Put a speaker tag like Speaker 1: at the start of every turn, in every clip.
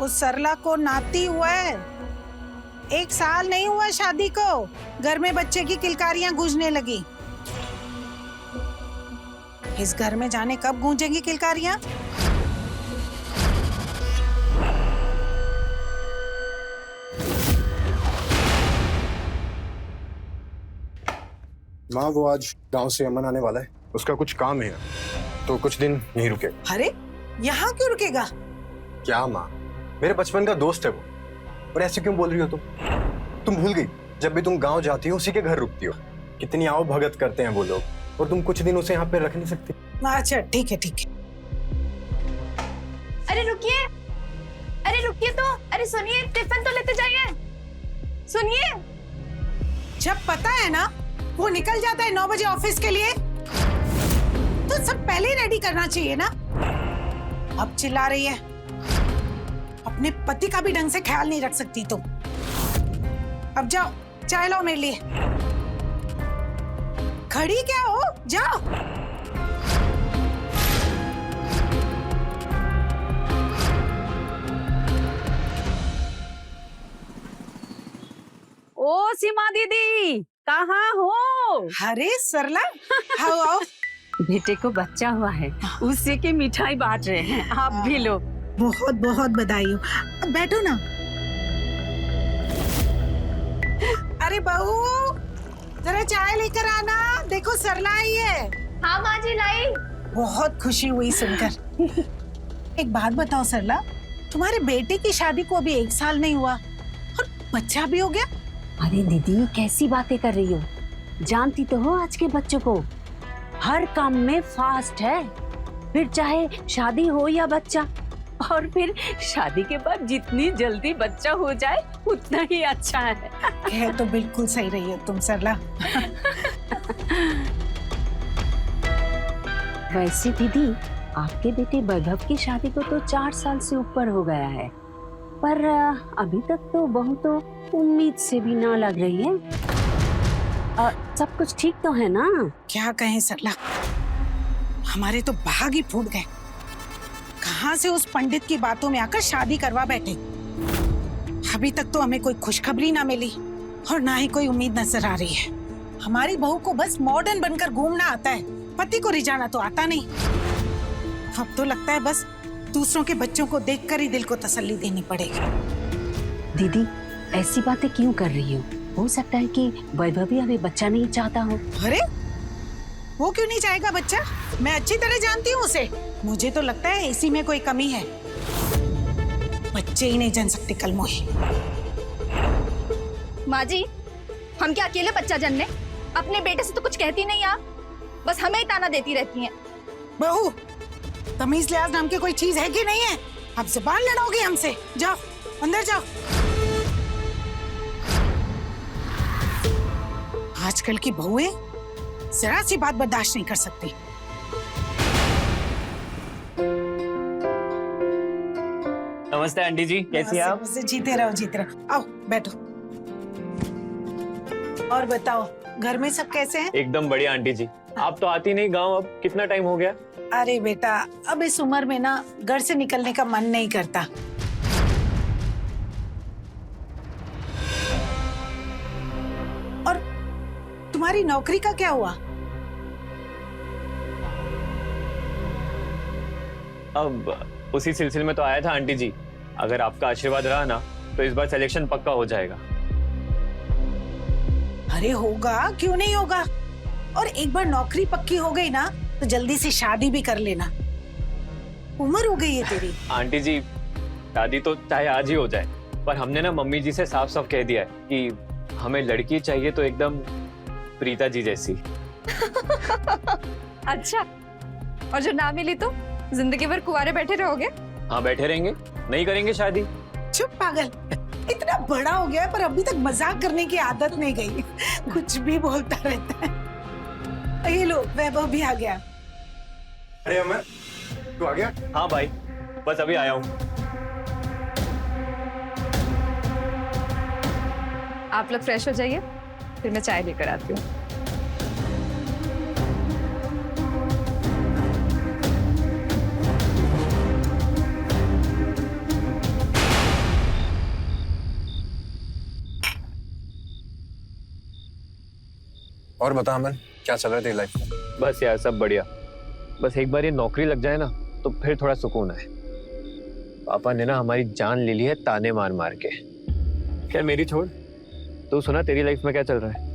Speaker 1: उस सरला को नाती हुआ है। 1 साल नहीं हुआ शादी को, घर में बच्चे की किलकारियां गूंजने लगी। इस घर में जाने कब गूंजेंगी किलकारियां।
Speaker 2: माँ वो आज गांव से अमन आने वाला है, उसका कुछ काम है तो कुछ दिन यहीं रुकेगा।
Speaker 1: अरे यहाँ क्यों रुकेगा?
Speaker 2: क्या माँ, मेरे बचपन का दोस्त है वो। और ऐसे क्यों बोल रही हो तुम भूल गई जब भी तुम गांव जाती हो उसी के घर रुकती हो। कितनी आओ भगत करते हैं वो लोग, और तुम कुछ दिन उसे यहाँ पे रख नहीं सकती।
Speaker 1: अच्छा ठीक है ठीक है।
Speaker 3: अरे रुकिए, तो अरे सुनिए, टिफिन तो लेते जाइए। सुनिए,
Speaker 1: जब पता है ना वो निकल जाता है 9 बजे ऑफिस के लिए, तो सब पहले ही रेडी करना चाहिए ना। अब चिल्ला रही है, अपने पति का भी ढंग से ख्याल नहीं रख सकती तुम। अब जाओ चाय लाओ मेरे लिए। खड़ी क्या हो, जाओ।
Speaker 4: ओ सीमा दीदी, कहाँ हो?
Speaker 1: अरे सरला, आओ आओ।
Speaker 4: बेटे को बच्चा हुआ है, उसी की मिठाई बांट रहे हैं, आप भी लो।
Speaker 1: बहुत बहुत बधाई हो। अब बैठो ना। अरे बहू, जरा चाय लेकर आना, देखो सरला आई है।
Speaker 3: हाँ माँ जी लाई।
Speaker 1: बहुत खुशी हुई सुनकर। एक बात बताओ सरला, तुम्हारे बेटे की शादी को अभी 1 साल नहीं हुआ और बच्चा भी हो गया।
Speaker 4: अरे दीदी कैसी बातें कर रही हो, जानती तो हो आज के बच्चों को, हर काम में फास्ट है। फिर चाहे शादी हो या बच्चा, और फिर शादी के बाद जितनी जल्दी बच्चा हो जाए उतना ही अच्छा है।
Speaker 1: तो बिल्कुल सही रही हो तुम सरला।
Speaker 4: वैसे दीदी आपके बेटे वैभव की शादी को तो 4 साल से ऊपर हो गया है, पर अभी तक तो बहू तो उम्मीद से भी ना लग रही है। सब कुछ ठीक तो है ना?
Speaker 1: क्या कहें सरला, हमारे तो भाग ही फूट गए। कहां से उस पंडित की बातों में आकर शादी करवा बैठे। अभी तक तो हमें कोई खुशखबरी ना मिली और ना ही कोई उम्मीद नजर आ रही है। हमारी बहू को बस मॉडर्न बनकर घूमना आता है, पति को रिझाना तो आता नहीं। अब तो लगता है बस दूसरों के बच्चों को देखकर ही दिल को तसल्ली देनी पड़ेगी।
Speaker 4: दीदी ऐसी बातें क्यों कर रही हो सकता है कि वैभव भी अभी बच्चा नहीं चाहता हो।
Speaker 1: अरे वो क्यों नहीं चाहेगा बच्चा, मैं अच्छी तरह जानती हूँ उसे। मुझे तो लगता है इसी में कोई कमी है, बच्चे ही नहीं जन सकते कल मोही।
Speaker 3: माँ जी, हम क्या अकेले बच्चा जन्ने? अपने बेटे से तो कुछ कहती नहीं आप, बस हमें ही ताना देती रहती हैं।
Speaker 1: बहू, तमीज लिहाज नाम की कोई चीज है कि नहीं है? अब जुबान लड़ाओगी हमसे? जाओ अंदर जाओ। आजकल की बहुएं जरा सी बात बर्दाश्त नहीं कर सकती।
Speaker 5: नमस्ते आंटी जी, कैसी हैं आप?
Speaker 1: जीते रहो। आओ बैठो। और बताओ घर में सब कैसे हैं?
Speaker 5: एकदम बढ़िया आंटी जी। आप तो आती नहीं गांव, अब कितना टाइम हो गया?
Speaker 1: अरे बेटा, अब इस उम्र में ना घर से निकलने का मन नहीं करता। और तुम्हारी नौकरी का क्या हुआ?
Speaker 5: अब उसी सिलसिले में तो आया था आंटी जी, अगर आपका आशीर्वाद रहा ना तो इस बार सिलेक्शन पक्का हो जाएगा।
Speaker 1: अरे होगा, क्यों नहीं होगा। और एक बार नौकरी पक्की हो गई ना तो जल्दी से शादी भी कर लेना। उम्र हो गई है तेरी।
Speaker 5: आंटी जी शादी तो चाहे आज ही हो जाए, पर हमने ना मम्मी जी से साफ साफ कह दिया है कि हमें लड़की चाहिए तो एकदम प्रीता जी जैसी।
Speaker 3: अच्छा, और जो ना मिली तो जिंदगी भर कुंवारे बैठे रहोगे?
Speaker 5: हाँ बैठे रहेंगे, नहीं करेंगे शादी।
Speaker 1: चुप पागल, इतना बड़ा हो गया पर अभी तक मजाक करने की आदत नहीं गई। कुछ भी बोलता रहता है। ये लो वैभव भी आ गया।
Speaker 2: अरे अमर, तू आ गया?
Speaker 5: हाँ भाई, बस अभी आया हूँ।
Speaker 3: आप लोग फ्रेश हो जाइए, फिर मैं चाय लेकर आती हूँ।
Speaker 2: और बता अमन, क्या चल रहा है तेरी लाइफ में?
Speaker 5: बस यार सब बढ़िया। बस एक बार ये नौकरी लग जाए ना तो फिर थोड़ा सुकून है। पापा ने ना हमारी जान ले ली है ताने मार मार के। क्या मेरी छोड़, तू सुना तेरी लाइफ में क्या चल रहा है?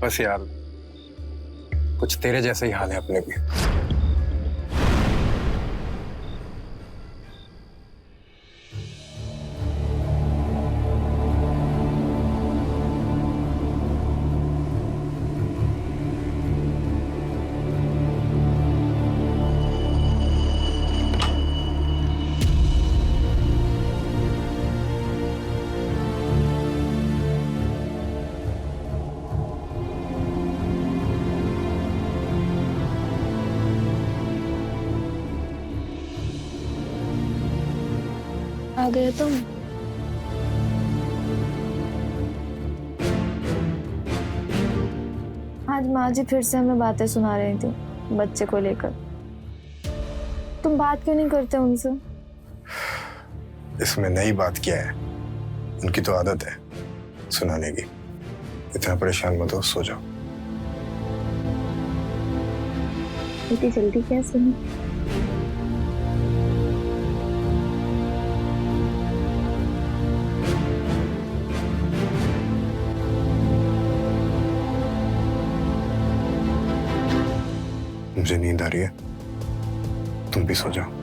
Speaker 2: बस यार कुछ तेरे जैसे ही हाल है अपने भी।
Speaker 3: आ गए तुम। आज माँ जी फिर से हमें बातें सुना रही थी बच्चे को लेकर। तुम बात क्यों नहीं करते उनसे?
Speaker 2: इसमें नई बात क्या है, उनकी तो आदत है सुनाने की। इतना परेशान मत हो, सो जाओ।
Speaker 3: इतनी जल्दी क्या सुनी?
Speaker 2: मुझे नींद आ रही है, तुम भी सो जाओ।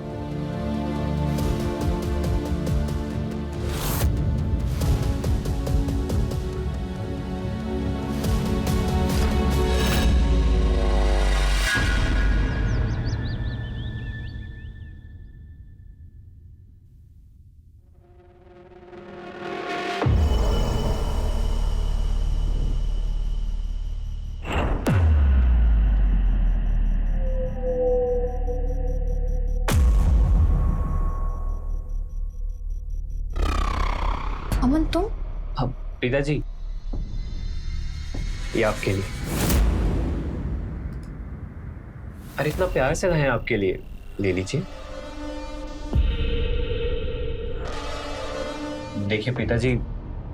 Speaker 3: अमन तुम?
Speaker 5: हाँ प्रीता जी, ये आपके लिए। अरे इतना प्यार से लाए हैं आपके लिए, ले लीजिए। देखिए प्रीता जी,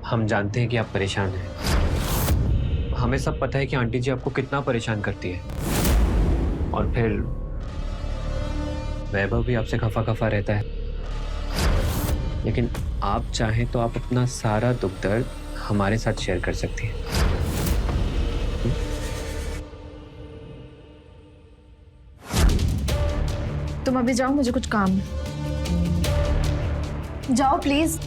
Speaker 5: हम जानते हैं कि आप परेशान हैं। हमें सब पता है कि आंटी जी आपको कितना परेशान करती है, और फिर वैभव भी आपसे खफा खफा रहता है। लेकिन आप चाहें तो आप अपना सारा दुख दर्द हमारे साथ शेयर कर सकती हैं।
Speaker 3: तुम अभी जाओ, मुझे कुछ काम है। जाओ प्लीज।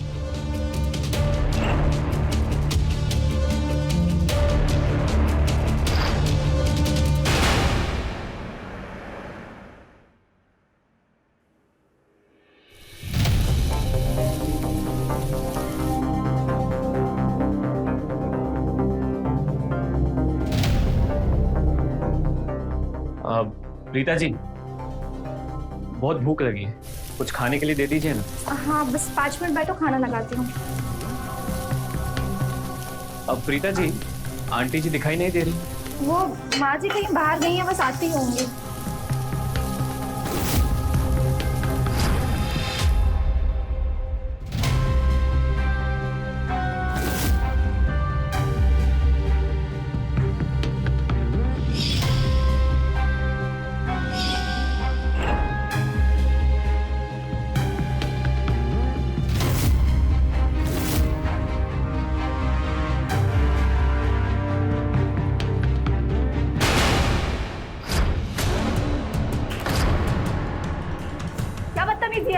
Speaker 5: प्रीता जी, बहुत भूख लगी है, कुछ खाने के लिए दे दीजिए ना।
Speaker 3: हाँ बस 5 मिनट बैठो, खाना लगाती हूँ।
Speaker 5: अब प्रीता जी, आंटी जी दिखाई नहीं दे रही।
Speaker 3: वो माँ जी कहीं बाहर गई है, बस आती होंगी।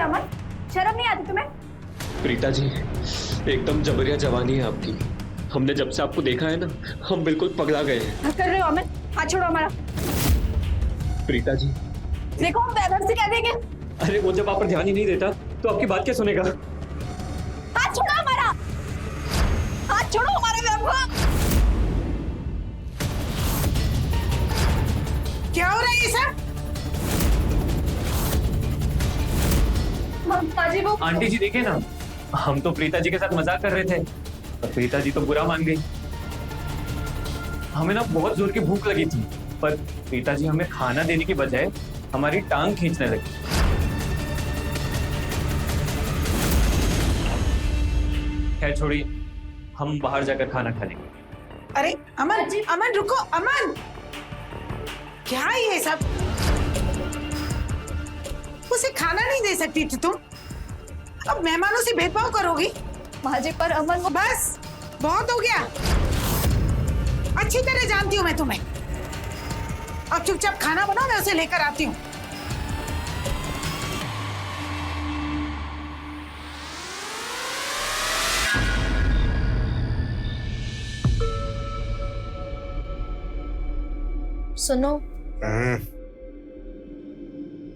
Speaker 3: अमन, शर्म नहीं आती तुम्हें?
Speaker 5: प्रीता जी, एकदम जबरिया जवानी है आपकी। हमने जब से आपको देखा है ना, हम बिल्कुल पगला गए हैं।
Speaker 3: क्या कर रहे हो अमन? हाथ छोड़ो हमारा।
Speaker 5: प्रीता जी
Speaker 3: देखो, हम वैभव से कह देंगे।
Speaker 5: अरे वो जब आप पर ध्यान ही नहीं देता तो आपकी बात क्या सुनेगा?
Speaker 3: हाथ छोड़ो हमारा, हाथ छोड़ो हमारे वैभव।
Speaker 1: क्या हो रहा है ये सब?
Speaker 3: वो
Speaker 5: आंटी जी देखिए ना, हम तो प्रीता जी के साथ मजाक कर रहे थे, पर प्रीता जी तो बुरा मान गई। हमें ना बहुत जोर की भूख लगी थी, पर प्रीता जी हमें खाना देने की बजाय हमारी टांग खींचने लगी। खैर छोड़िए, हम बाहर जाकर खाना खा लेंगे।
Speaker 1: अरे अमन, अमन रुको, अमन, क्या ये सब? उसे खाना नहीं दे सकती थी तुम? अब मेहमानों से भेदभाव करोगी?
Speaker 3: माँ जी पर अमन वो
Speaker 1: बस बहुत हो गया। अच्छी तरह जानती हूँ मैं तुम्हें। अब चुपचाप खाना बनाओ, मैं उसे लेकर आती हूँ।
Speaker 3: सुनो,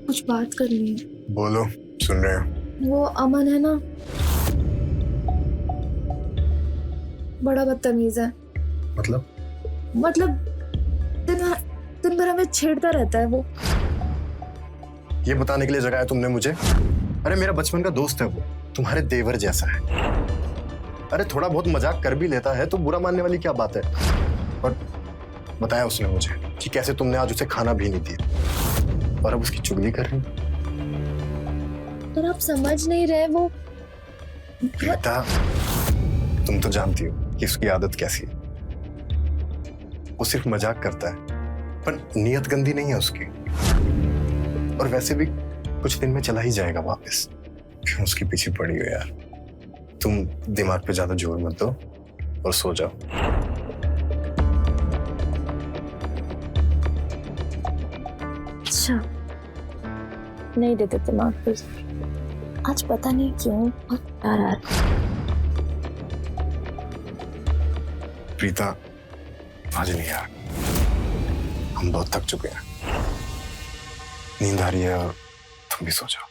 Speaker 3: कुछ बात करनी है।
Speaker 2: बोलो, सुन रहे हो।
Speaker 3: वो अमन है ना, बड़ा बदतमीज है।
Speaker 2: मतलब
Speaker 3: दिन भर हमें छेड़ता रहता है वो।
Speaker 2: ये बताने के लिए जगाया तुमने मुझे? अरे मेरा बचपन का दोस्त है वो, तुम्हारे देवर जैसा है। अरे थोड़ा बहुत मजाक कर भी लेता है तो बुरा मानने वाली क्या बात है। और बताया उसने मुझे कि कैसे तुमने आज उसे खाना भी नहीं दिया और अब उसकी चुगली कर रही हो।
Speaker 3: पर आप समझ नहीं रहे वो।
Speaker 2: प्रीता, तुम तो जानती हो कि उसकी आदत कैसी है। वो सिर्फ मजाक करता है, पर नियत गंदी नहीं है उसकी। और वैसे भी कुछ दिन में चला ही जाएगा वापस। क्यों उसके पीछे पड़ी हो यार? तुम दिमाग पे ज्यादा जोर मत दो और सो जाओ।
Speaker 3: अच्छा, नहीं देते दिमाग पे। आज पता नहीं क्यों बहुत प्यार आ रहा है।
Speaker 2: प्रीता, आज नहीं यार, हम बहुत थक चुके हैं। नींद आ रही है और तुम भी सो जाओ।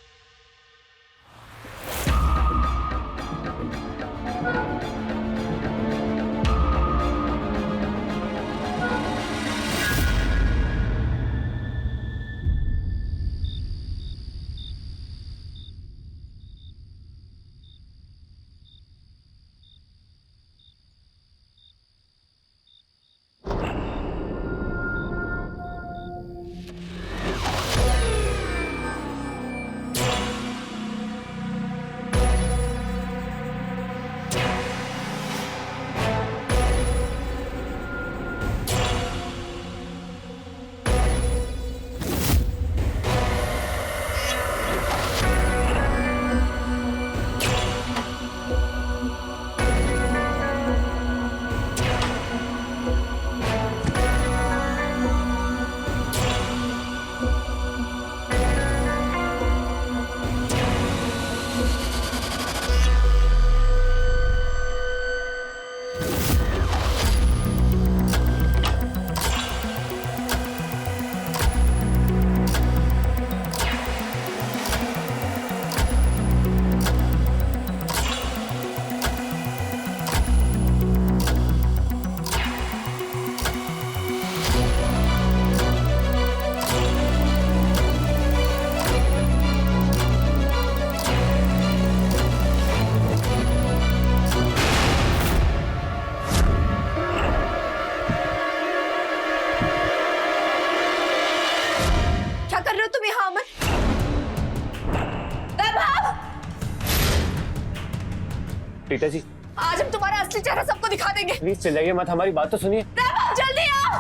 Speaker 5: प्रीता जी,
Speaker 3: आज हम तुम्हारा असली चेहरा सबको दिखा देंगे।
Speaker 5: प्लीज चिल्लाइए मत, हमारी बात तो सुनिए।
Speaker 3: वैभव, जल्दी आओ।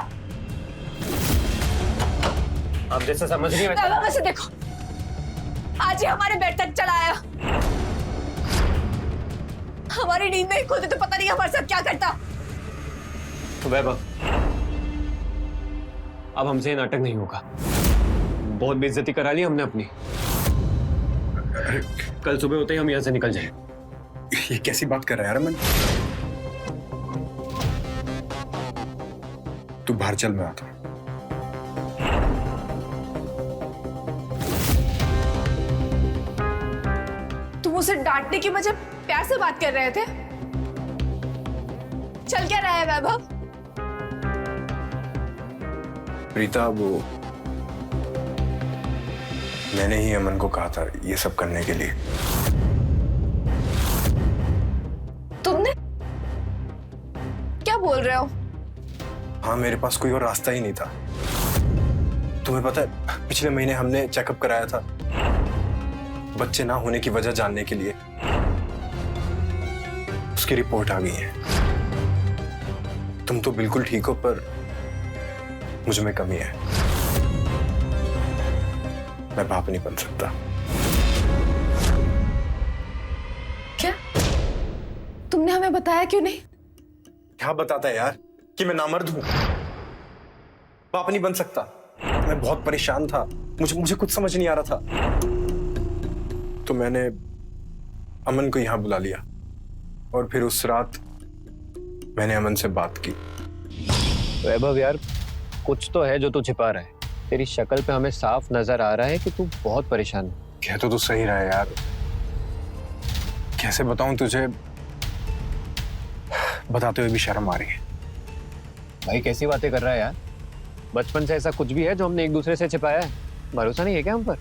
Speaker 5: आप जैसा समझ रही हैं
Speaker 3: वैभव, वैसे देखो, आज ही हमारे बेड तक चला आया। हमारी नींद नहीं खुलती तो पता नहीं हमारे साथ क्या करता।
Speaker 5: तो वैभव, अब हमसे ये नाटक नहीं होगा। बहुत बेइज्जती करा ली हमने अपनी। कल सुबह होते ही हम यहाँ से निकल जाएं।
Speaker 2: ये कैसी बात कर रहा है यार अमन? तू बाहर चल, मैं आता हूं।
Speaker 3: तुम उसे डांटने की बजाय प्यार से बात कर रहे थे। चल क्या रहा है वैभव?
Speaker 2: प्रीता, वो मैंने ही अमन को कहा था ये सब करने के लिए।
Speaker 3: तुमने? क्या बोल रहे हो?
Speaker 2: हाँ, मेरे पास कोई और रास्ता ही नहीं था। तुम्हें पता है, पिछले महीने हमने चेकअप कराया था बच्चे ना होने की वजह जानने के लिए। उसकी रिपोर्ट आ गई है। तुम तो बिल्कुल ठीक हो, पर मुझ में कमी है। मैं बाप नहीं बन सकता।
Speaker 3: क्या? तुमने हमें बताया क्यों नहीं?
Speaker 2: क्या बताता है यार कि मैं नामर्द हूं, बाप नहीं बन सकता। मैं बहुत परेशान था, मुझे कुछ समझ नहीं आ रहा था, तो मैंने अमन को यहां बुला लिया और फिर उस रात मैंने अमन से बात की।
Speaker 5: वैभव यार, कुछ तो है जो तू छिपा रहा है। तेरी शक्ल पे हमें साफ नजर आ रहा है कि तू बहुत परेशान है।
Speaker 2: कह तो तू सही रहा है यार, कैसे बताऊं तुझे, बताते हुए भी शर्म आ रही है।
Speaker 5: भाई कैसी बातें कर रहा है यार? बचपन से ऐसा कुछ भी है जो हमने एक दूसरे से छिपाया है? भरोसा नहीं है क्या हम पर?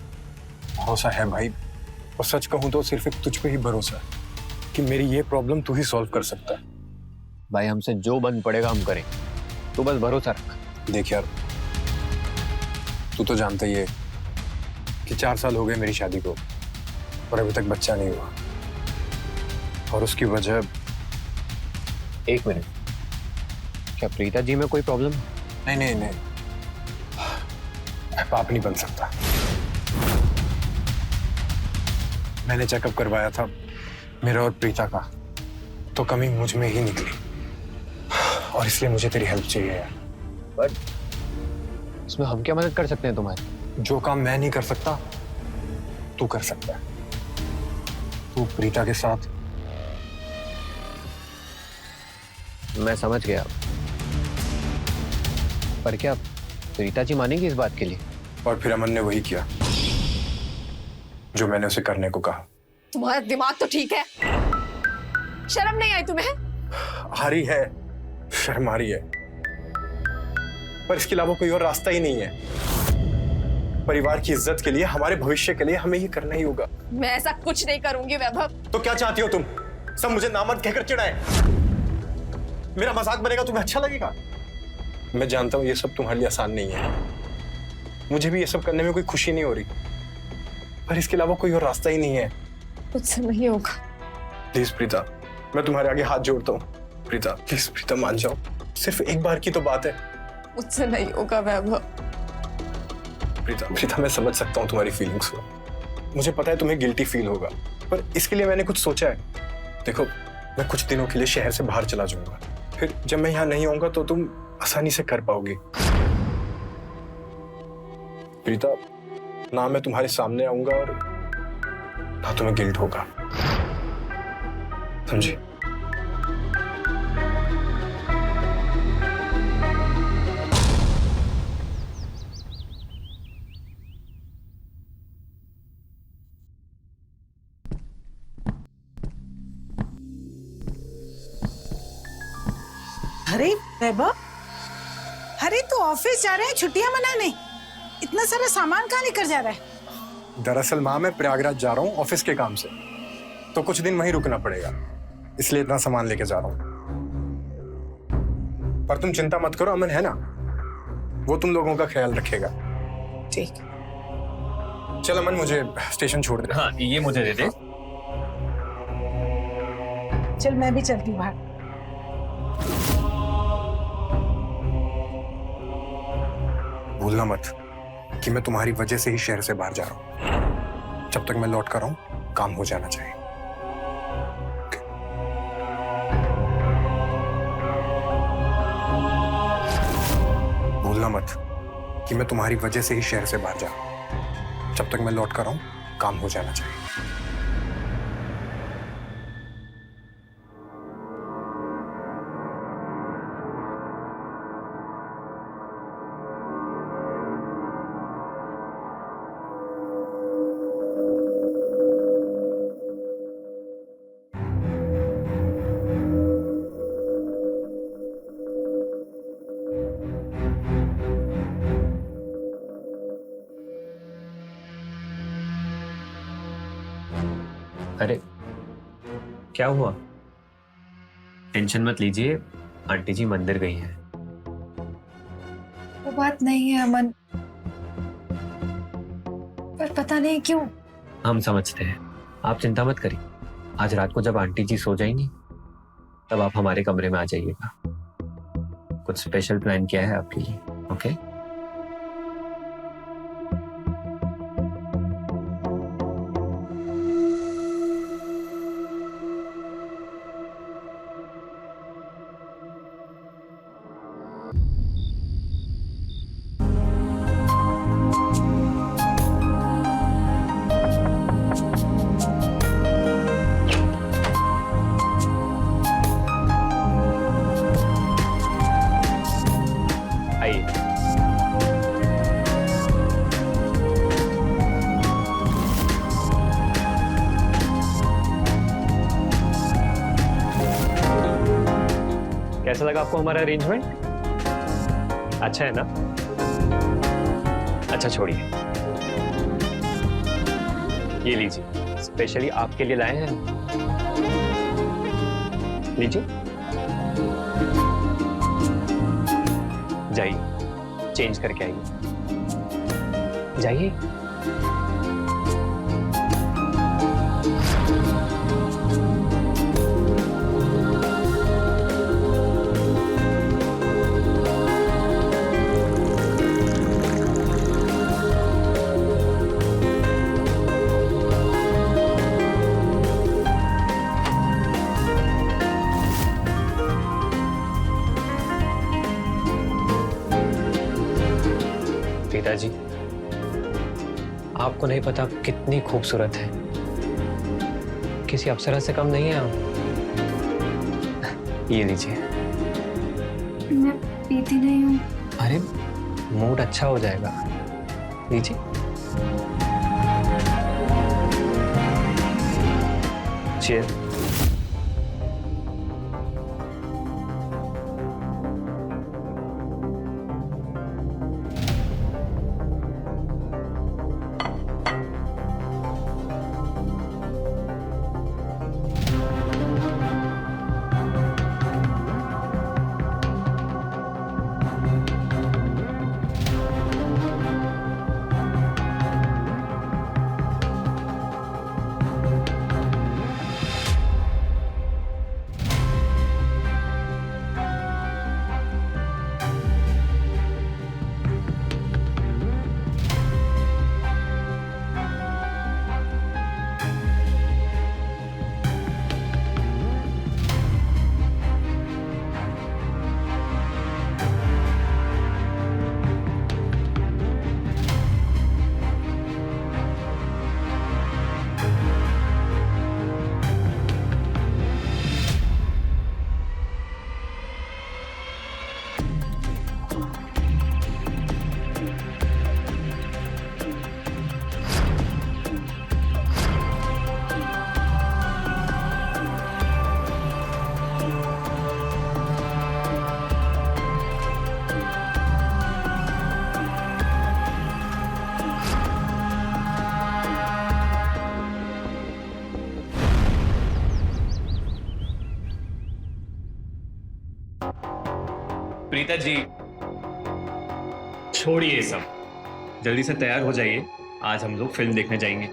Speaker 2: भरोसा है भाई, और सच कहूं तो सिर्फ एक तुझ पे ही भरोसा है कि मेरी ये प्रॉब्लम तू ही सॉल्व कर सकता है।
Speaker 5: भाई हमसे जो बन पड़ेगा हम करें, तू बस भरोसा रख।
Speaker 2: देख यार, तू तो जानता ही है कि 4 साल हो गए मेरी शादी को और अभी तक बच्चा नहीं हुआ, और उसकी वजह।
Speaker 5: एक मिनट, क्या प्रीता जी में कोई प्रॉब्लम?
Speaker 2: नहीं नहीं नहीं, मैं बाप नहीं बन सकता। मैंने चेकअप करवाया था मेरा और प्रीता का, तो कमी मुझ में ही निकली, और इसलिए मुझे तेरी हेल्प चाहिए यार।
Speaker 5: बट इसमें हम क्या मदद कर सकते हैं तुम्हारी?
Speaker 2: जो काम मैं नहीं कर सकता तू कर सकता है। तू प्रीता के साथ।
Speaker 5: मैं समझ गया, पर क्या प्रीता जी मानेंगी इस बात के लिए?
Speaker 2: और फिर अमन ने वही किया जो मैंने उसे करने को कहा।
Speaker 3: तुम्हारा दिमाग तो ठीक है, शर्म नहीं आई तुम्हें?
Speaker 2: आ रही है, शर्म आ रही है, पर इसके अलावा कोई और रास्ता ही नहीं है। परिवार की इज्जत के लिए, हमारे भविष्य के लिए हमें ये करना ही होगा।
Speaker 3: मैं ऐसा कुछ नहीं करूंगी वैभव।
Speaker 2: तो क्या चाहती हो तुम? सब मुझे नामर्द कहकर चिढ़ाए? मेरा मजाक बनेगा, तुम्हें अच्छा लगेगा? मैं जानता हूं ये सब तुम्हारे लिए आसान नहीं है, मुझे भी ये सब करने में कोई खुशी नहीं हो रही, पर इसके अलावा कोई और रास्ता ही नहीं है।
Speaker 3: मुझसे नहीं होगा।
Speaker 2: प्लीज प्रीता, मैं तुम्हारे आगे हाथ जोड़ता हूँ। प्रीता प्लीज, प्रीता मान जाओ, सिर्फ एक बार की तो बात है।
Speaker 3: मुझसे नहीं होगा वैभव।
Speaker 2: प्रीता प्रीता, मैं समझ सकता हूँ तुम्हारी फीलिंग्स को, मुझे पता है तुम्हें गिल्टी फील होगा, पर इसके लिए मैंने कुछ सोचा है। देखो, मैं कुछ दिनों के लिए शहर से बाहर चला जाऊंगा, फिर जब मैं यहाँ नहीं आऊंगा तो तुम आसानी से कर पाओगी। प्रीता, ना मैं तुम्हारे सामने आऊंगा और ना तुम्हें गिल्ट होगा, समझी?
Speaker 1: अरे वैभव, अरे तू ऑफिस जा रहे हैं छुट्टियां मनाने? इतना सारा सामान कहाँ लेकर जा रहा है?
Speaker 2: दरअसल माँ, मैं प्रयागराज जा रहा हूँ ऑफिस के काम से, तो कुछ दिन वहीं रुकना पड़ेगा, इसलिए इतना सामान लेके जा रहा हूँ। पर तुम चिंता मत करो, अमन है ना, वो तुम लोगों का ख्याल रखेगा।
Speaker 1: ठीक।
Speaker 2: चल अमन, मुझे स्टेशन छोड़ दे।
Speaker 5: हाँ, ये मुझे दे दे।
Speaker 1: चल मैं भी चलती हूँ बाहर।
Speaker 2: भूलना मत कि मैं तुम्हारी वजह से ही शहर से बाहर जा रहा हूं। जब तक मैं लौट कर आऊं, काम हो जाना चाहिए। भूलना मत कि मैं तुम्हारी वजह से ही शहर से बाहर जा रहा हूं। जब तक मैं लौट कर आऊं, काम हो जाना चाहिए।
Speaker 5: अरे क्या हुआ? टेंशन मत लीजिए, आंटी जी मंदिर गई हैं।
Speaker 3: वो बात नहीं है अमन, पर पता नहीं क्यों।
Speaker 5: हम समझते हैं, आप चिंता मत करिए। आज रात को जब आंटी जी सो जाएंगी, तब आप हमारे कमरे में आ जाइएगा। कुछ स्पेशल प्लान किया है आपके लिए। ओके आइए। कैसा लगा आपको हमारा अरेंजमेंट? अच्छा है ना? अच्छा छोड़िए, ये लीजिए, स्पेशली आपके लिए लाए हैं। लीजिए, जाइए चेंज करके आइए, जाइए। पिताजी, आपको नहीं पता कितनी खूबसूरत है, किसी अप्सरा से कम नहीं है आप। ये लीजिए।
Speaker 3: मैं पीती नहीं हूँ।
Speaker 5: अरे मूड अच्छा हो जाएगा, लीजिए। चीयर।
Speaker 6: प्रीता जी, छोड़िए सब, जल्दी से तैयार हो जाइए, आज हम लोग फिल्म देखने जाएंगे।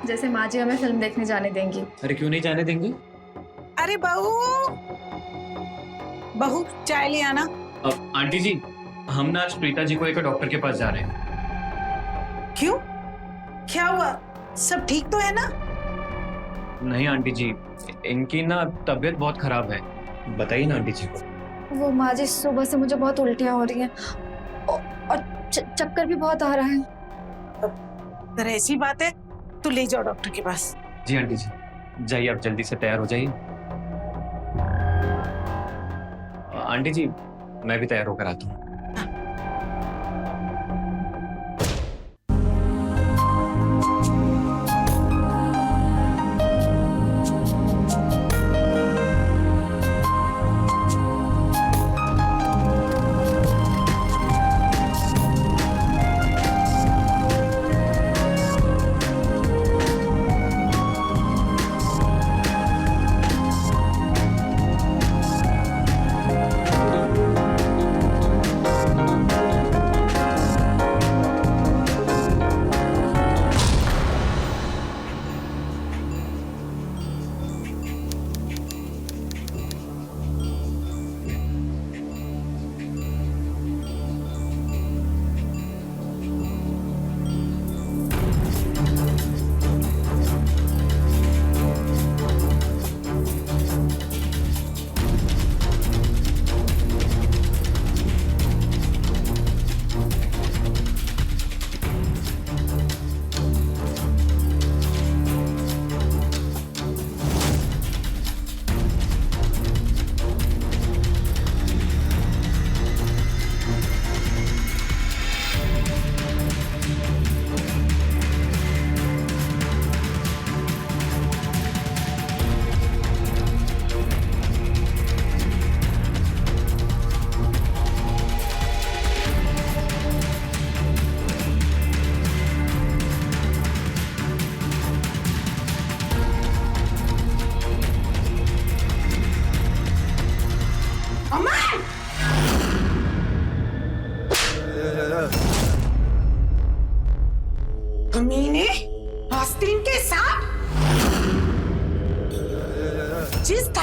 Speaker 3: जैसे माँ जी हमें फिल्म देखने जाने देंगी।
Speaker 6: अरे क्यों नहीं जाने देंगे?
Speaker 1: अरे बहू, बहू चाय ले आना।
Speaker 6: अब आंटी जी, हम ना आज प्रीता जी को लेकर डॉक्टर के पास जा रहे हैं।
Speaker 1: क्यों, क्या हुआ? सब ठीक तो है ना?
Speaker 6: नहीं आंटी जी, इनकी ना तबीयत बहुत खराब है। बताइए ना आंटी जी को।
Speaker 3: वो माँ जी, सुबह से मुझे बहुत उल्टियाँ हो रही हैं और चक्कर भी बहुत आ रहा है।
Speaker 1: अगर ऐसी बात है तो ले जाओ डॉक्टर के पास।
Speaker 6: जी आंटी जी, जाइए आप जल्दी से तैयार हो जाइए। आंटी जी, मैं भी तैयार होकर आता हूँ।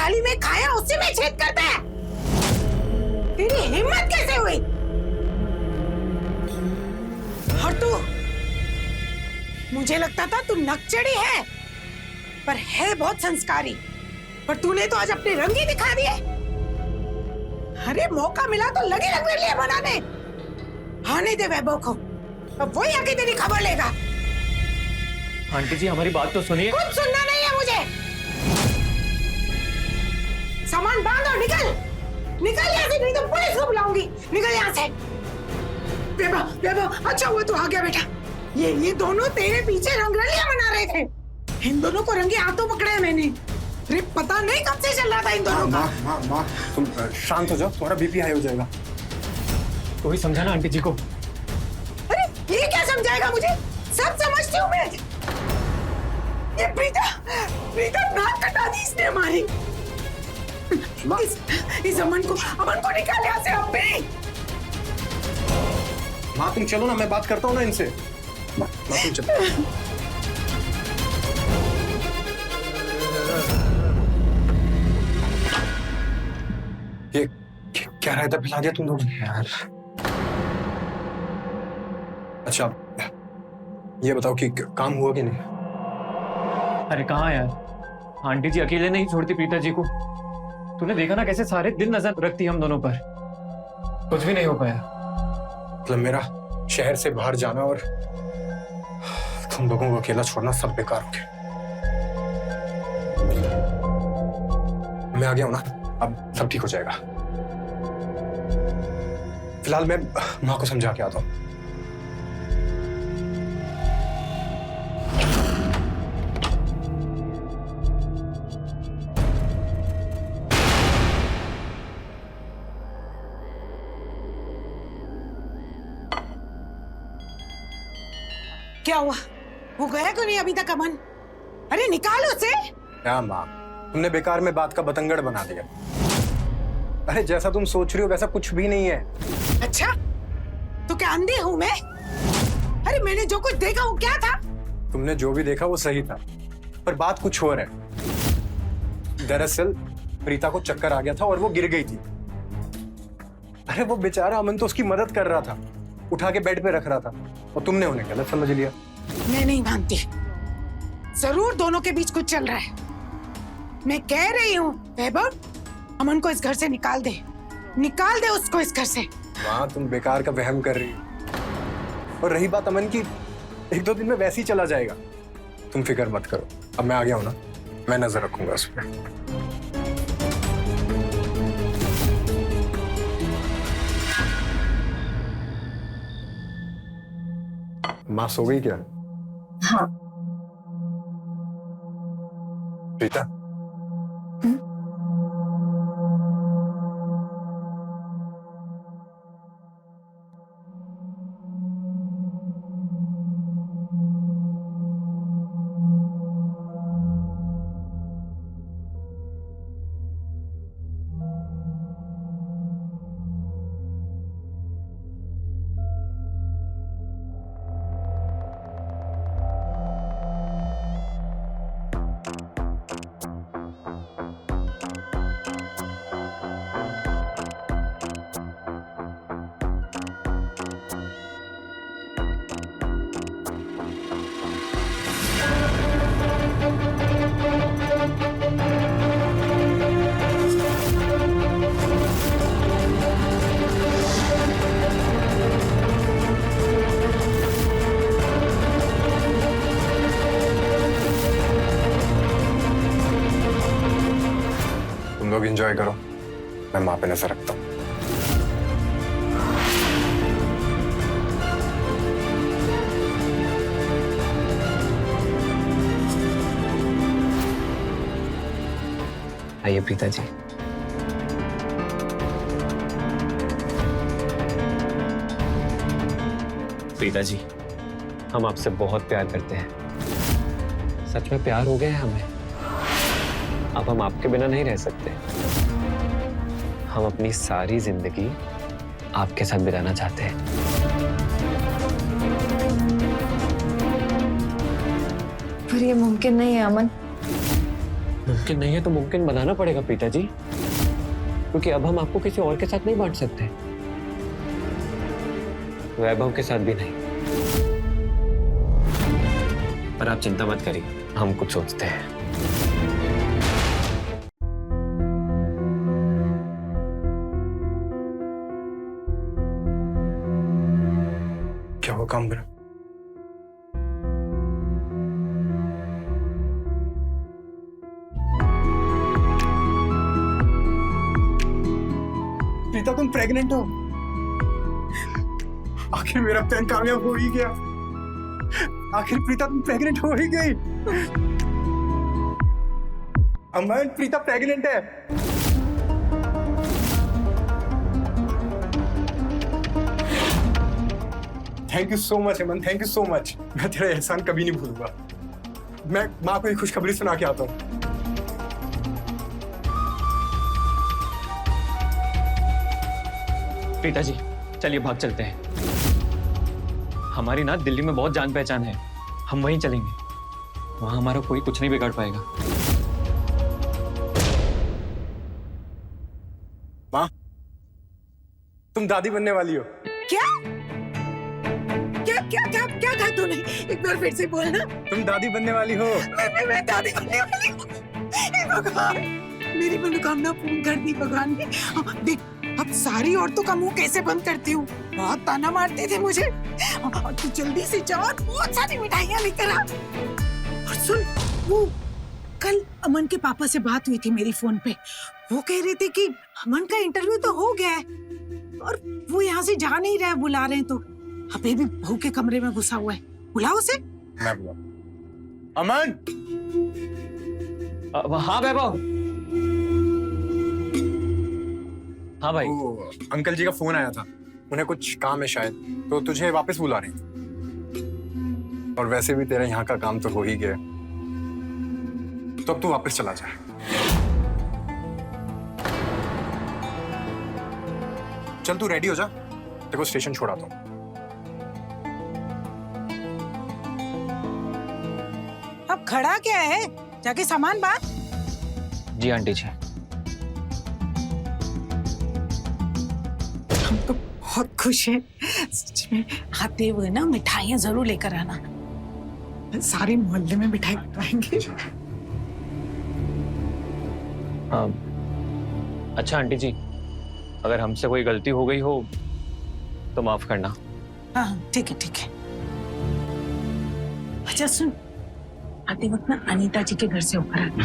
Speaker 1: थाली में खाया उसी में छेद करता है। तेरी हिम्मत कैसे हुई? और तू, मुझे लगता था तू नकचड़ी है, पर है बहुत संस्कारी। पर तूने तो आज अपने रंग ही दिखा दिए। अरे मौका मिला तो लगे रंगरेलियां बनाने। आने दे वैभव को, अब वही आके तेरी खबर लेगा।
Speaker 6: आंटी जी हमारी बात तो सुनिए।
Speaker 1: कुछ सुनना नहीं है मुझे। सामान बांध और निकल, निकल यहाँ से, नहीं तो पुलिस को बुलाऊंगी। निकल यहाँ से। वैभव, वैभव, अच्छा हुआ तू आ गया बेटा। ये दोनों तेरे पीछे रंगरलियां बना रहे थे। इन दोनों को रंगे हाथों पकड़ा है मैंने। अरे पता नहीं कब से चल रहा था इन दोनों का।
Speaker 2: माँ, तुम शांत हो जाओ, तुम्हारा बीपी हाई हो जाएगा।
Speaker 6: कोई समझा ना आंटी जी को।
Speaker 1: अरे ये क्या समझाएगा मुझे? सब समझती हूँ मैं। ये प्रीता नाक कटा दी इसने हमारी। इस अमन को निकाल यहाँ से अब भी।
Speaker 2: माँ तुम चलो ना, मैं बात करता हूँ ना इनसे। माँ तुम चलो। ये क्या रायता पिला दिया तुम लोगों ने यार। अच्छा ये बताओ कि काम हुआ कि नहीं?
Speaker 6: अरे कहाँ यार, आंटी जी अकेले नहीं छोड़ती प्रीता जी को। तूने देखा ना कैसे सारे दिन नजर रखती हम दोनों पर। कुछ भी नहीं हो पाया।
Speaker 2: मतलब मेरा शहर से बाहर जाना और तुम लोगों को अकेला छोड़ना सब बेकार हो गया। मैं आ गया हूं ना, अब सब ठीक हो जाएगा। फिलहाल मैं माँ को समझा के आता हूं।
Speaker 1: क्या हुआ? वो गया क्यों नहीं अभी तक अमन? अरे निकालो उसे।
Speaker 2: क्या माँ, तुमने बेकार में बात का बतंगड़ बना दिया। अरे जैसा तुम सोच रही हो वैसा कुछ भी नहीं है।
Speaker 1: अच्छा तो क्या अंधी हूं मैं? अरे मैंने जो कुछ देखा वो क्या था?
Speaker 2: तुमने जो भी देखा वो सही था, पर बात कुछ और है। दरअसल प्रीता को चक्कर आ गया था और वो गिर गई थी। अरे वो बेचारा अमन तो उसकी मदद कर रहा था, उठा के बेड पे रख रहा था, और तुमने उन्हें गलत समझ लिया। मैं
Speaker 1: नहीं मानती। जरूर दोनों के बीच कुछ चल रहा है। मैं कह रही हूँ वैभव, अमन को इस घर से निकाल दे, निकाल दे उसको इस घर से।
Speaker 2: माँ तुम बेकार का वहम कर रही हो। और रही बात अमन की, 1-2 दिन में वैसे ही चला जाएगा। तुम फिक्र मत करो, अब मैं आ गया हूं ना, मैं नजर रखूंगा उस पर। माँ सो गई क्या?
Speaker 3: हाँ।
Speaker 2: प्रीता लोग एंजॉय करो, मैं माँ पे नजर रखता हूँ।
Speaker 5: आइए प्रीता जी। प्रीता जी, हम आपसे बहुत प्यार करते हैं। सच में प्यार हो गया है हमें। अब हम आपके बिना नहीं रह सकते। हम अपनी सारी जिंदगी आपके साथ बिताना चाहते हैं।
Speaker 3: पर ये मुमकिन नहीं है अमन।
Speaker 5: मुमकिन नहीं है तो मुमकिन बनाना पड़ेगा प्रीता जी, क्योंकि अब हम आपको किसी और के साथ नहीं बांट सकते, वैभव के साथ भी नहीं। पर आप चिंता मत करिए, हम कुछ सोचते हैं।
Speaker 2: क्या हुआ काम मेरा? प्रीता तुम प्रेग्नेंट हो? आखिर मेरा प्लान कामयाब हो ही गया। आखिर प्रीता तुम प्रेग्नेंट हो ही गई। अमन, प्रीता प्रेग्नेंट है। Thank you so much Aman, thank you so much. मैं तेरा एहसान कभी नहीं भूलूंगा। मैं माँ को एक खुशखबरी सुना के आता हूँ।
Speaker 6: प्रीता जी चलिए भाग चलते हैं। हमारी ना दिल्ली में बहुत जान पहचान है, हम वहीं चलेंगे, वहां हमारा कोई कुछ नहीं बिगाड़ पाएगा।
Speaker 2: माँ, तुम दादी बनने वाली हो।
Speaker 1: क्या क्या क्या क्या क्या कहा तूने? एक बार फिर से बोलना।
Speaker 2: तुम दादी बनने वाली हो।
Speaker 1: मैं दादी बनने वाली हूँ। हे भगवान, मेरी मनोकामना पूर्ण कर दी भगवान ने। देख, अब सारी औरतों का मुंह कैसे बंद करती हूँ। बहुत ताना मारते थे मुझे। तू जल्दी से जा, बहुत सारी मिठाइयाँ लेकर आ। और सुन, वो कल अमन के पापा से बात हुई थी मेरी फोन पे। वो कह रहे थे कि अमन का इंटरव्यू तो हो गया है और वो यहाँ से जा नहीं रहे, बुला रहे हैं। तो अभी भी बहू के कमरे में घुसा हुआ है, बुलाओ उसे।
Speaker 2: मैं बुला। अमन!
Speaker 6: हाँ वैभव। हाँ भाई।
Speaker 2: वो अंकल जी का फोन आया था, उन्हें कुछ काम है शायद, तो तुझे वापस बुला रहे हैं। और वैसे भी तेरा यहाँ का काम तो हो ही गया, तो अब तू वापस चला जा। चल तू रेडी हो जा, तेरे को स्टेशन छोड़ाता हूँ।
Speaker 1: अब खड़ा क्या है, जाके सामान बांध।
Speaker 6: जी आंटी जी।
Speaker 1: हम तो बहुत खुश हैं। सच में आते हुए ना मिठाइयाँ जरूर लेकर आना, सारे मोहल्ले में मिठाई खिलाएंगे।
Speaker 6: अच्छा आंटी जी, अगर हमसे कोई गलती हो गई हो तो माफ करना।
Speaker 1: हाँ ठीक है ठीक है। अच्छा सुन, आते वक्त ना अनीता जी के घर से ऊपर आना।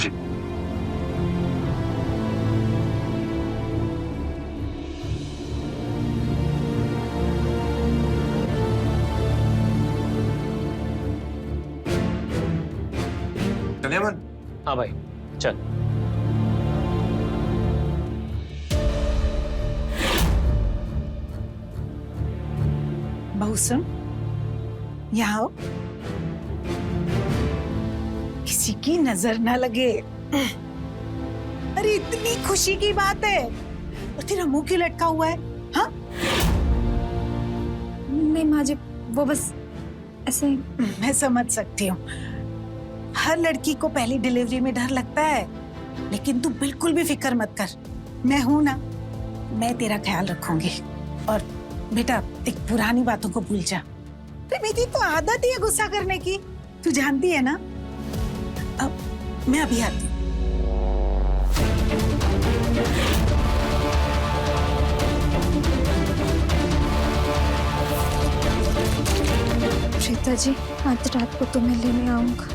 Speaker 2: चले अमन?
Speaker 6: हाँ भाई चल।
Speaker 1: बहू सुन, यहाँ आओ, किसी की नजर ना लगे। अरे इतनी खुशी की बात है, और तेरा मुंह क्यों लटका हुआ है? हाँ
Speaker 3: नहीं माँ जी, वो बस ऐसे ही।
Speaker 1: मैं समझ सकती हूँ, हर लड़की को पहली डिलीवरी में डर लगता है, लेकिन तू बिल्कुल भी फिक्र मत कर, मैं हूं ना, मैं तेरा ख्याल रखूंगी। और बेटा एक पुरानी बातों को भूल जा। अरे मेरी तो आदत ही है गुस्सा करने की, तू जानती है ना। अब मैं अभी आती हूँ।
Speaker 3: प्रीता जी, आज रात को तुम्हें लेने आऊंगा,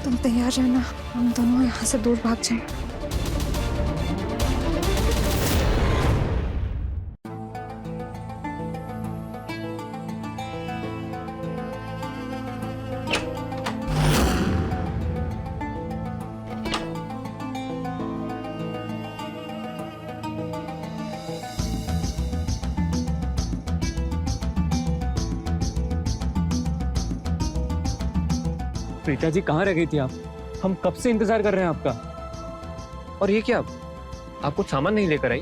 Speaker 3: तुम तैयार रहना, हम दोनों यहाँ से दूर भाग जाएं।
Speaker 6: प्रीता जी कहाँ रह गई थी आप? हम कब से इंतजार कर रहे हैं आपका। और ये क्या, आप कुछ सामान नहीं लेकर आई?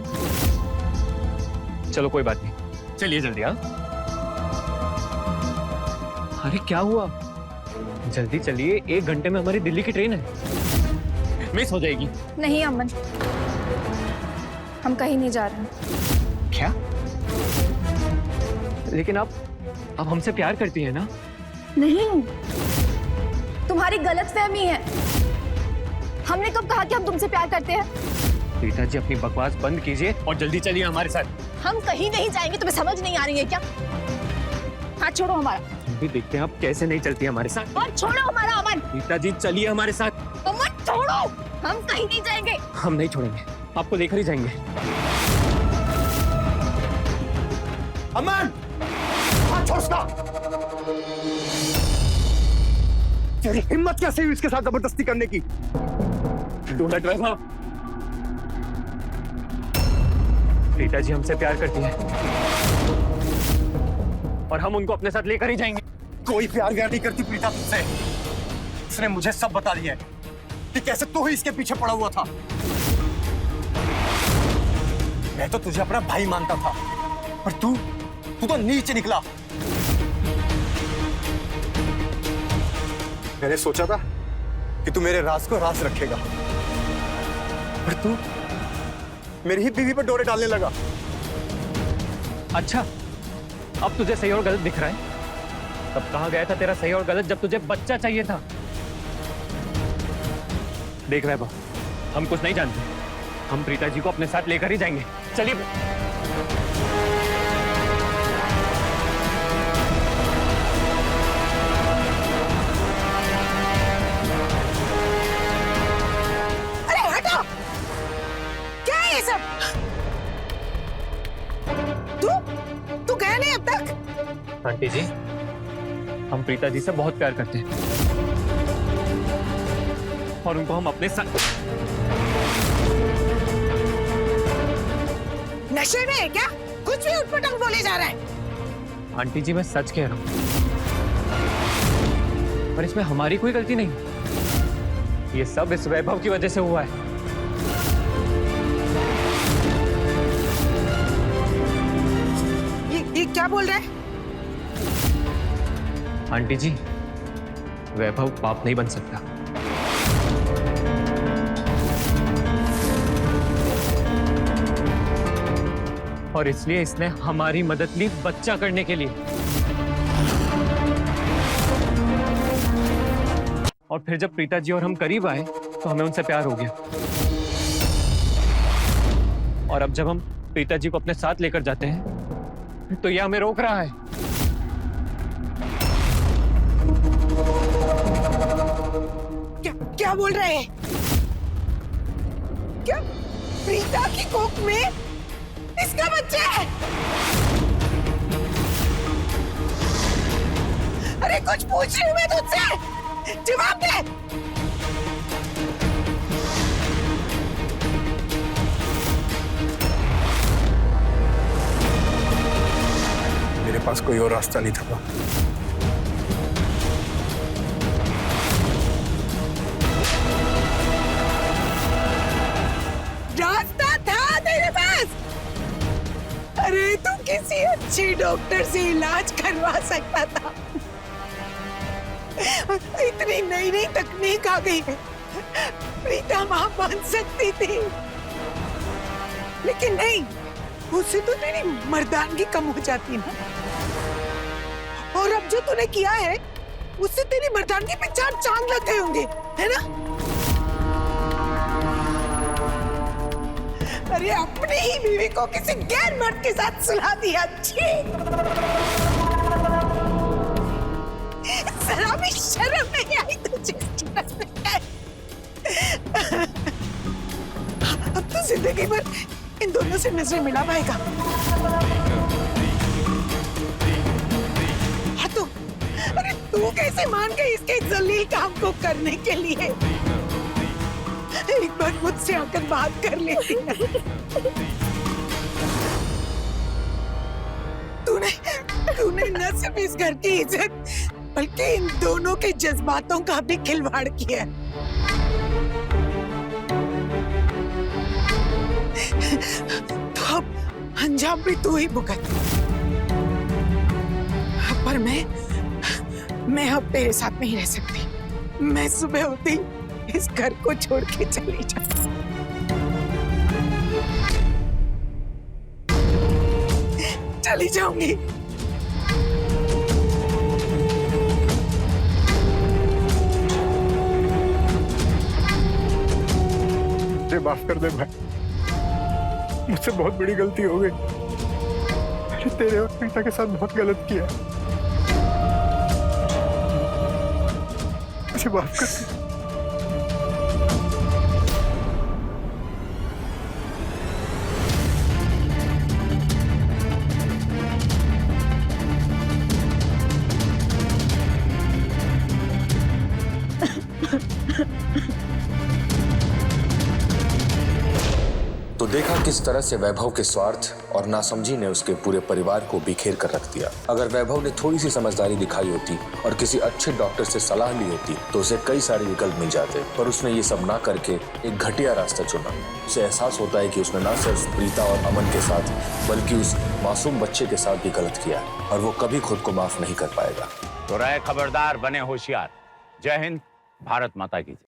Speaker 6: चलो कोई बात नहीं, चलिए जल्दी। हाँ अरे क्या हुआ, जल्दी चलिए, 1 घंटे में हमारी दिल्ली की ट्रेन है।
Speaker 5: मिस हो जाएगी।
Speaker 3: नहीं अमन, हम कहीं नहीं जा रहे हैं।
Speaker 5: क्या? लेकिन आप हमसे प्यार करती है ना?
Speaker 3: नहीं, तुम्हारी गलतफहमी है। हमने कब कहा कि हम तुमसे प्यार करते हैं?
Speaker 5: प्रीता जी, अपनी बकवास बंद कीजिए और जल्दी चलिए हमारे साथ।
Speaker 3: हम कहीं नहीं जाएंगे, तुम्हें समझ नहीं आ रही है क्या? हाथ छोड़ो हमारा।
Speaker 5: हम भी देखते हैं आप कैसे नहीं चलती हमारे साथ।
Speaker 3: और छोड़ो हमारा अमन।
Speaker 5: प्रीता जी, चलिए हमारे साथ।
Speaker 3: अमन छोड़ो, हम कहीं नहीं जाएंगे।
Speaker 5: हम नहीं छोड़ेंगे, आपको लेकर ही जाएंगे।
Speaker 2: अमन, हाथ छोड़ उसका। तेरी हिम्मत कैसे हुई इसके साथ जबरदस्ती करने की?
Speaker 5: डोंट हट वैभव। प्रीता जी हमसे प्यार करती है और हम उनको अपने साथ लेकर ही जाएंगे।
Speaker 2: कोई प्यार व्यार नहीं करती प्रीता तुझसे। उसने मुझे सब बता दिया है कि कैसे तू ही इसके पीछे पड़ा हुआ था। मैं तो तुझे अपना भाई मानता था, पर तू तो नीच निकला। मैंने सोचा था कि तू मेरे राज को राज रखेगा, पर तू मेरी ही बीवी पर डोरे डालने लगा।
Speaker 5: अच्छा, अब तुझे सही और गलत दिख रहा है? तब कहा गया था तेरा सही और गलत जब तुझे बच्चा चाहिए था। देख वैभव, हम कुछ नहीं जानते। हम प्रीता जी को अपने साथ लेकर ही जाएंगे। चलिए।
Speaker 1: अरे हटो, क्या है ये सब? तू गया नहीं अब तक?
Speaker 5: आंटी जी, हम प्रीता जी से बहुत प्यार करते हैं और उनको हम अपने साथ।
Speaker 1: नशे में है क्या? कुछ भी उठपटांग बोले जा रहा है।
Speaker 5: आंटी जी, मैं सच कह रहा हूं, पर इसमें हमारी कोई गलती नहीं। ये सब इस वैभव की वजह से हुआ है।
Speaker 1: ये क्या बोल रहा है?
Speaker 5: आंटी जी, वैभव पाप नहीं बन सकता। और इसलिए इसने हमारी मदद ली बच्चा करने के लिए। और फिर जब प्रीता जी और हम करीब आए तो हमें उनसे प्यार हो गया। और अब जब हम प्रीता जी को अपने साथ लेकर जाते हैं तो ये हमें रोक रहा है।
Speaker 1: क्या बोल रहे हैं? क्या प्रीता की कोख में इसका बच्चा है? अरे कुछ पूछ रही हूँ मैं तुझसे, जवाब दे।
Speaker 2: मेरे पास कोई और रास्ता नहीं था।
Speaker 1: रास्ता था तेरे पास? अरे तू किसी अच्छे डॉक्टर से इलाज करवा सकता था। इतनी नई नई तकनीक आ गई है, प्रीता मां बन सकती थी, लेकिन नहीं, उससे तो तेरी मर्दानगी कम हो जाती ना। और अब जो तूने किया है उससे तेरी मर्दानगी पे चार चांद लग गए होंगे, है ना? अरे अपनी ही बीवी को किसी गैर मर्द के साथ सुला दिया। जरा भी शर्म नहीं आई तुझे? अब तो जिंदगी भर इन दोनों से नजरें मिला पाएगा। हाँ तो, अरे तू कैसे मान गई इसके जलील काम को करने के लिए? एक बार मुझसे आकर बात कर लेती है। तूने न सिर्फ इस घर की इज्जत बल्कि इन दोनों के जज्बातों का भी खिलवाड़ किया। तो अब अंजाम भी तू ही भुगत। पर मैं अब तेरे साथ नहीं रह सकती। मैं सुबह होती इस घर को छोड़ के चली जा। चली जाऊंगी।
Speaker 2: मुझे माफ कर दे भाई, मुझसे बहुत बड़ी गलती हो गई। मैंने तेरे और प्रीता के साथ बहुत गलत किया। मुझे माफ कर दे।
Speaker 7: तो देखा किस तरह से वैभव के स्वार्थ और नासमझी ने उसके पूरे परिवार को बिखेर कर रख दिया। अगर वैभव ने थोड़ी सी समझदारी दिखाई होती और किसी अच्छे डॉक्टर से सलाह ली होती तो उसे कई सारे विकल्प मिल जाते, पर उसने ये सब ना करके एक घटिया रास्ता चुना। उसे एहसास होता है कि उसने न सिर्फ प्रीता और अमन के साथ बल्कि उस मासूम बच्चे के साथ भी गलत किया और वो कभी खुद को माफ नहीं कर पाएगा।
Speaker 8: तो रहे खबरदार, बने होशियार। जय हिंद, भारत माता की जय।